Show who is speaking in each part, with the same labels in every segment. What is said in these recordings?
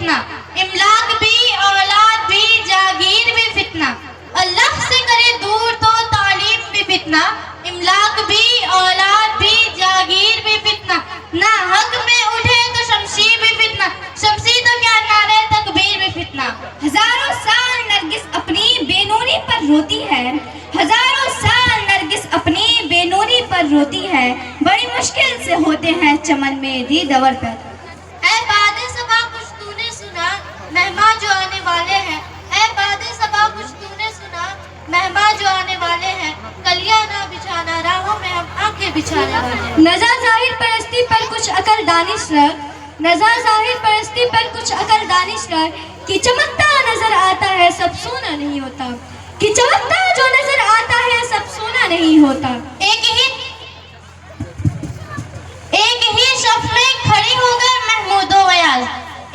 Speaker 1: फितना, इमलाक भी, औलाद भी, जागीर भी फितना। अल्लाह से करे दूर तो तालीम भी फितना, इमलाक भी, औलाद भी, जागीर भी फितना। ना हक में उठे तो शमशीर भी फितना, शमशीर तो क्या नारे तकबीर भी फितना।
Speaker 2: हजारों साल नरगिस अपनी बेनूरी पर रोती है, हजारों साल नरगिस अपनी बेनूरी पर रोती है, बड़ी मुश्किल से होते हैं चमन में दीदवर पैदा।
Speaker 1: ऐ बादे सबा कुछ तूने सुना, मेहमान जो आने वाले हैं। ऐ बादे सबा कुछ तूने सुना, मेहमान जो आने वाले हैं। कलियां ना बिछाना, राहों में हम आंखें बिछाने वाले हैं।
Speaker 2: नज़र जाहिर परस्ती पर कुछ अकल दानिश रख, नज़र जाहिर परस्ती पर कुछ अकल दानिश रख, कि चमकता नजर आता है सब सोना नहीं होता, कि चमकता जो नजर आता है सब सोना नहीं होता।
Speaker 1: एक ही सफ में खड़े हो गए महमूदो वयाज,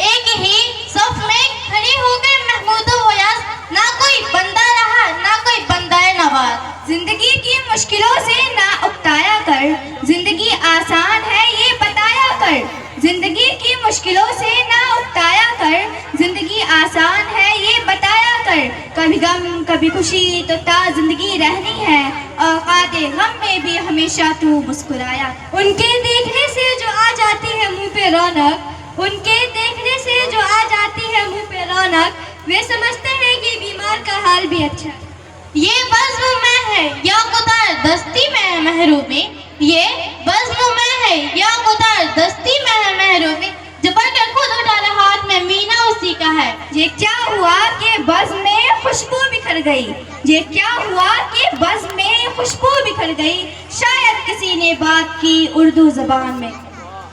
Speaker 1: एक ही सफ में खड़े हो गए महमूदो वयाज। ना कोई बंदा रहा, ना कोई बंदाए नवाज।
Speaker 2: जिंदगी की मुश्किलों से ना उकताया कर, जिंदगी आसान है ये बताया कर, जिंदगी की मुश्किलों से ना उकताया कर, जिंदगी आसान है ये बताया कर। कभी गम कभी खुशी तो ता जिंदगी रहनी है, औकात गम में भी हमेशा तू मुस्कुराया। उनके देखने से जो आ जाती है मुंह पे रौनक, उनके देखने से जो आ जाती है मुंह पे रौनक, वे समझते हैं कि बीमार का हाल भी अच्छा है।
Speaker 1: ये बज़्म में है या गुदार दस्ती में है महरूमी, ये बज़्म में है या गुदार दस्ती में है महरूमी। जबर के खुद उठा रहा हाथ में मीना उसी का है।
Speaker 2: ये क्या हुआ कि बज़्म में खुशबू बिखर गई, ये क्या हुआ कि बज़्म में खुशबू बिखर गई, शायद किसी ने बात की उर्दू जबान में।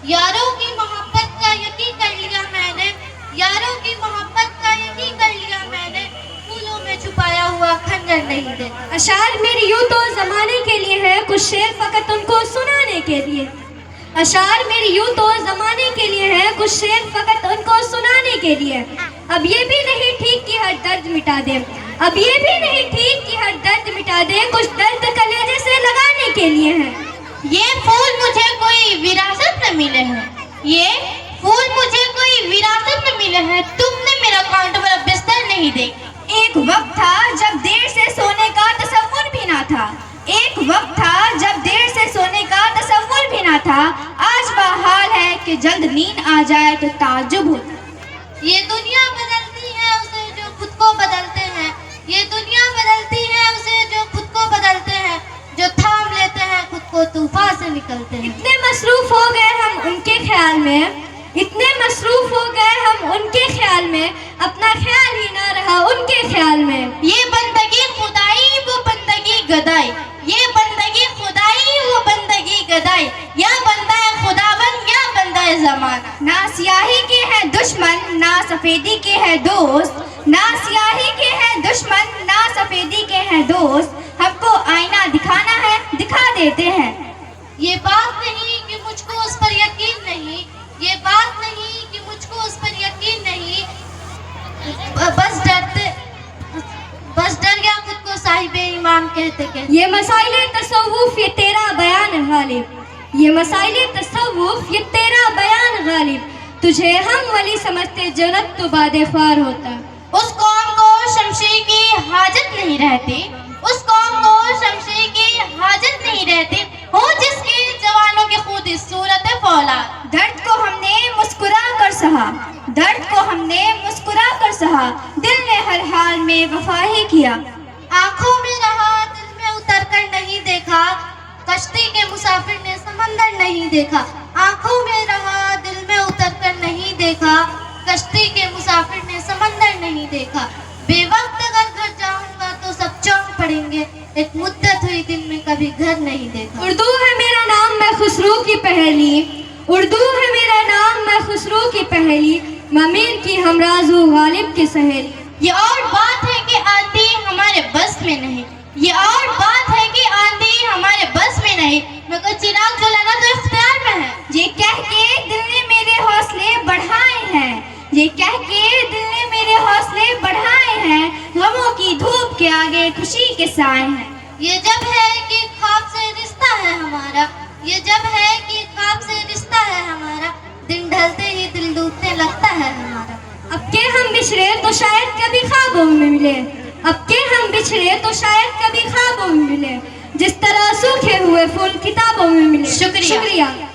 Speaker 1: यारों की मोहब्बत का यकीन कर लिया मैंने, यारों की मोहब्बत का यकीन कर लिया मैंने, फूलों में छुपाया हुआ खंजर नहीं देखा।
Speaker 2: अशार मेरी यूं तो जमाने के लिए है, कुछ शेर फकत उनको सुनाने के लिए। अशार मेरी यूं तो जमाने के लिए है, कुछ शेर फकत उनको सुनाने के लिए। अब ये भी नहीं ठीक कि हर दर्द मिटा दे, अब ये भी नहीं ठीक कि हर दर्द मिटा दे, कुछ दर्द कलेजे से लगाने के लिए है।
Speaker 1: ये फूल मुझे कोई विरासत में मिले हैं, ये फूल मुझे कोई विरासत में मिले हैं। तुमने मेरा कांटों वाला बिस्तर नहीं देखा।
Speaker 2: एक वक्त था जब देर से सोने का तसव्वुर भी ना था, एक वक्त था जब देर से सोने का तसव्वुर भी ना था, आज बहाल है कि जल्द नींद आ जाए तो ताज्जुब होता।
Speaker 1: ये दुनिया बदलती है उसे जो खुद को बदलते हैं, ये दुनिया बदलती है उसे जो खुद को बदलते हैं, जो थाम लेते हैं खुद को तूफान से निकलते हैं।
Speaker 2: इतने मसरूफ हो गए हम उनके ख्याल में, इतने मसरूफ हो गए हम उनके ख्याल में, अपना ख्याल ही ना रहा उनके ख्याल में।
Speaker 1: ये बंदगी खुदाई वो बंदगी गदाई, ये बंदगी खुदाई वो बंदगी गदाई, या बंदा है खुदाबंद या बंदा है जमाना।
Speaker 2: ना सियाही के हैं दुश्मन ना सफेदी के हैं दोस्त, ना सियाही के हैं दुश्मन ना सफेदी के हैं दोस्त, हमको आईना दिखाना है दिखा देते हैं।
Speaker 1: ये बात नहीं कि मुझको उस पर यकीन नहीं, ये बात नहीं कि मुझको उस पर यकीन नहीं, बस डर गया खुद को साहिबे ईमान कहते कहते।
Speaker 2: ये मसाइले तसव्वुफ ये तेरा बयान गालिब, ये मसाइले तसव्वुफ ये तेरा बयान गालिब, तुझे हम वली समझते जन्नत तो बादे ख्वार होता।
Speaker 1: उस कौम को शमशीर की हाजत नहीं रहती, उस कौम को शमशीर की हाजत नहीं रहती, हो जिसकी जवानों की खुद इस सूरत फौलाद।
Speaker 2: दर्द को हमने मुस्कुरा कर सहा, दर्द को हमने मुस्कुरा कर सहा, दिल ने हर हाल में वफा ही किया।
Speaker 1: आंखों में रहा दिल में उतर कर नहीं देखा, कश्ती के मुसाफिर ने समंदर नहीं देखा। आंखों में रहा दिल में उतर कर नहीं देखा, कश्ती के मुसाफिर ने समंदर नहीं देखा। बेवक्त अगर घर जाऊंगा तो सब चौंक पड़ेंगे, एक मुद्दत हुई दिल में कभी घर नहीं देखा।
Speaker 2: उर्दू है मेरा नाम मैं खुसरो की पहेली, उर्दू है मेरा नाम मैं खुसरो की पहेली, ममीर की हमराजू गालिब की सहेली।
Speaker 1: ये और बात है कि आंधी हमारे बस में नहीं, ये और बात है कि आंधी हमारे बस में नहीं, मैं कोई चिराग जलाना तो इख्तियार में है।
Speaker 2: ये कह के दिल ने मेरे हौसले बढ़ाए हैं, ये कह के दिल ने मेरे हौसले बढ़ाए हैं, गमों की धूप के आगे खुशी के साए हैं।
Speaker 1: ये जब है कि ख्वाब से रिश्ता है हमारा, ये जब है कि ख्वाब से रिश्ता है हमारा, दिन ढलते ही दिल डूबने लगता है हमारा।
Speaker 2: के हम बिछड़े तो शायद कभी ख्वाबों में मिले, अब के हम बिछड़े तो शायद कभी ख्वाबों में मिले, जिस तरह सूखे हुए फूल किताबों में मिले।
Speaker 1: शुक्रिया।
Speaker 2: शुक्रिया।